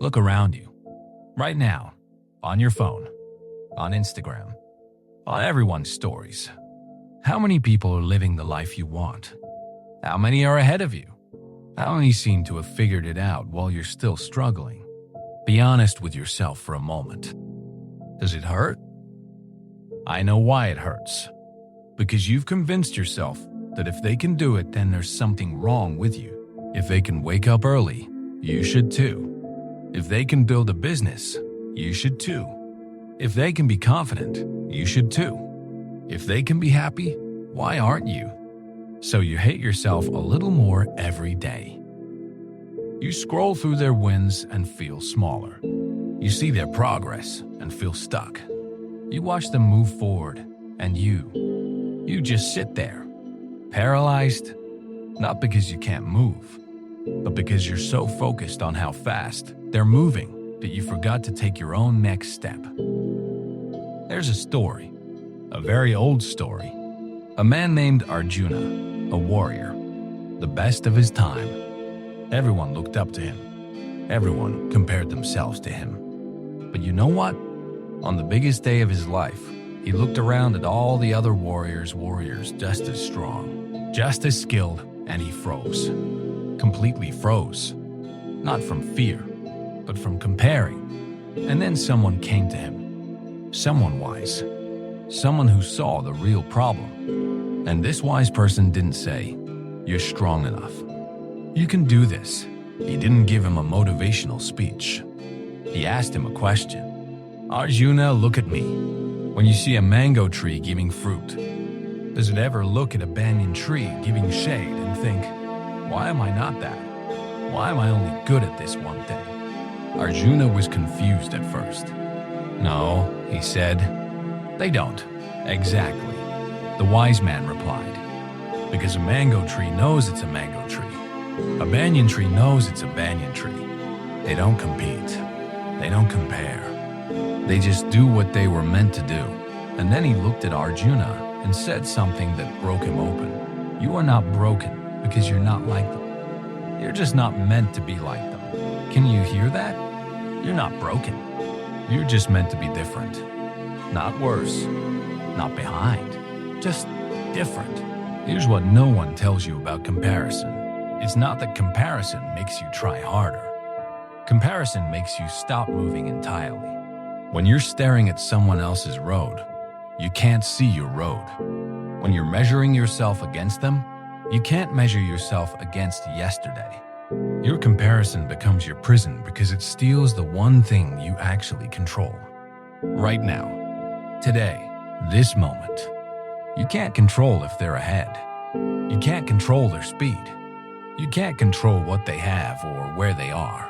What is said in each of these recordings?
Look around you, right now, on your phone, on Instagram, on everyone's stories. How many people are living the life you want? How many are ahead of you? How many seem to have figured it out while you're still struggling? Be honest with yourself for a moment. Does it hurt? I know why it hurts. Because you've convinced yourself that if they can do it, then there's something wrong with you. If they can wake up early, you should too. If they can build a business, you should too. If they can be confident, you should too. If they can be happy, why aren't you? So you hate yourself a little more every day. You scroll through their wins and feel smaller. You see their progress and feel stuck. You watch them move forward and you just sit there, paralyzed, not because you can't move, but because you're so focused on how fast they're moving that you forgot to take your own next step. There's a story, a very old story. A man named Arjuna, a warrior, the best of his time. Everyone looked up to him. Everyone compared themselves to him. But you know what? On the biggest day of his life, he looked around at all the other warriors just as strong, just as skilled, and he froze. Completely froze. Not from fear, but from comparing. And then someone came to him. Someone wise. Someone who saw the real problem. And this wise person didn't say, "You're strong enough. You can do this." He didn't give him a motivational speech. He asked him a question. "Arjuna, look at me. When you see a mango tree giving fruit, does it ever look at a banyan tree giving shade and think, why am I not that? Why am I only good at this one thing?" Arjuna was confused at first. "No," he said, "they don't." "Exactly," the wise man replied. "Because a mango tree knows it's a mango tree. A banyan tree knows it's a banyan tree. They don't compete. They don't compare. They just do what they were meant to do." And then he looked at Arjuna and said something that broke him open. "You are not broken because you're not like them. You're just not meant to be like them. Can you hear that? You're not broken. You're just meant to be different. Not worse, not behind, just different." Here's what no one tells you about comparison. It's not that comparison makes you try harder. Comparison makes you stop moving entirely. When you're staring at someone else's road, you can't see your road. When you're measuring yourself against them, you can't measure yourself against yesterday. Your comparison becomes your prison because it steals the one thing you actually control. Right now, today, this moment. You can't control if they're ahead. You can't control their speed. You can't control what they have or where they are.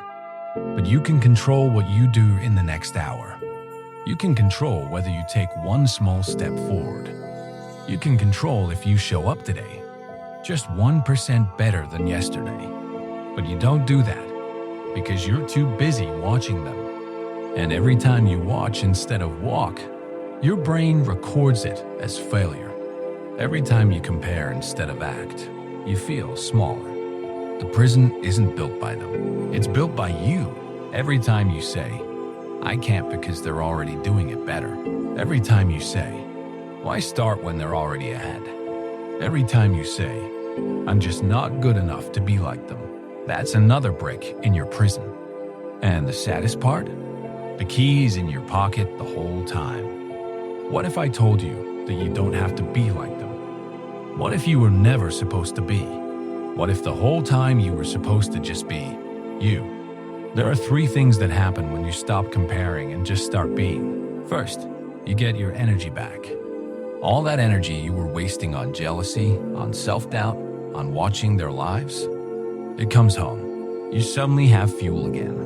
But you can control what you do in the next hour. You can control whether you take one small step forward. You can control if you show up today, just 1% better than yesterday. But you don't do that because you're too busy watching them. And every time you watch instead of walk, your brain records it as failure. Every time you compare instead of act, you feel smaller. The prison isn't built by them. It's built by you. Every time you say, "I can't because they're already doing it better." Every time you say, "Why start when they're already ahead?" Every time you say, "I'm just not good enough to be like them." That's another brick in your prison. And the saddest part? The key is in your pocket the whole time. What if I told you that you don't have to be like them? What if you were never supposed to be? What if the whole time you were supposed to just be you? There are 3 things that happen when you stop comparing and just start being. First, you get your energy back. All that energy you were wasting on jealousy, on self-doubt, on watching their lives, it comes home. You suddenly have fuel again.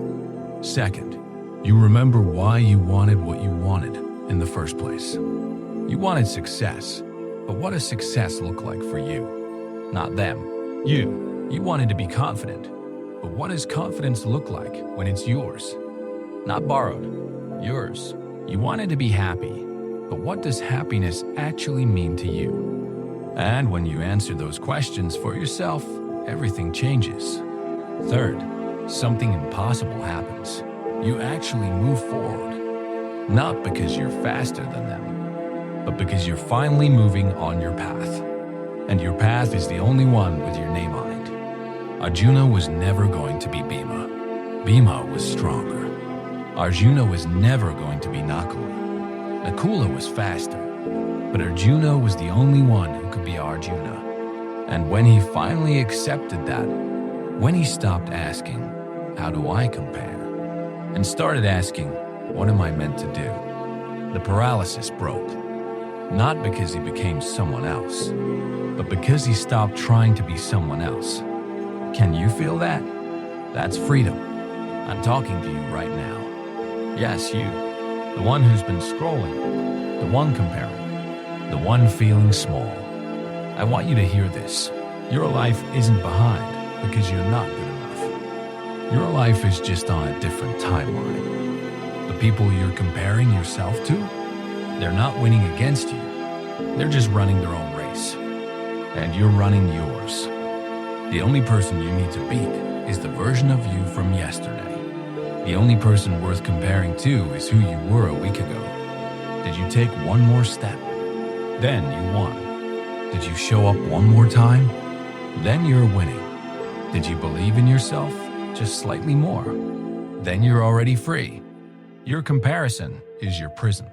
Second, you remember why you wanted what you wanted in the first place. You wanted success, but what does success look like for you? Not them. You wanted to be confident, but what does confidence look like when it's yours? Not borrowed, yours. You wanted to be happy, but what does happiness actually mean to you? And when you answer those questions for yourself, everything changes. Third, something impossible happens. you actually move forward. Not because you're faster than them, but because you're finally moving on your path. And your path is the only one with your name on it. Arjuna was never going to be Bhima. Bhima was stronger. Arjuna was never going to be Nakula. Nakula was faster. But Arjuna was the only one who could be Arjuna. And when he finally accepted that, when he stopped asking, how do I compare? And started asking, what am I meant to do? The paralysis broke. Not because he became someone else, but because he stopped trying to be someone else. Can you feel that? That's freedom. I'm talking to you right now. Yes, you. The one who's been scrolling. The one comparing. The one feeling small. I want you to hear this. Your life isn't behind because you're not good enough. Your life is just on a different timeline. The people you're comparing yourself to, they're not winning against you. They're just running their own race. And you're running yours. The only person you need to beat is the version of you from yesterday. The only person worth comparing to is who you were a week ago. Did you take one more step? Then you won. Did you show up one more time? Then you're winning. Did you believe in yourself just slightly more? Then you're already free. Your comparison is your prison.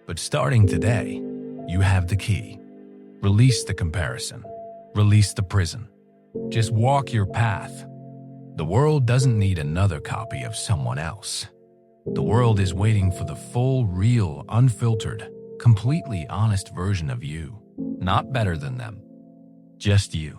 But starting today, you have the key. Release the comparison. Release the prison. Just walk your path. The world doesn't need another copy of someone else. The world is waiting for the full, real, unfiltered, completely honest version of you. Not better than them. Just you.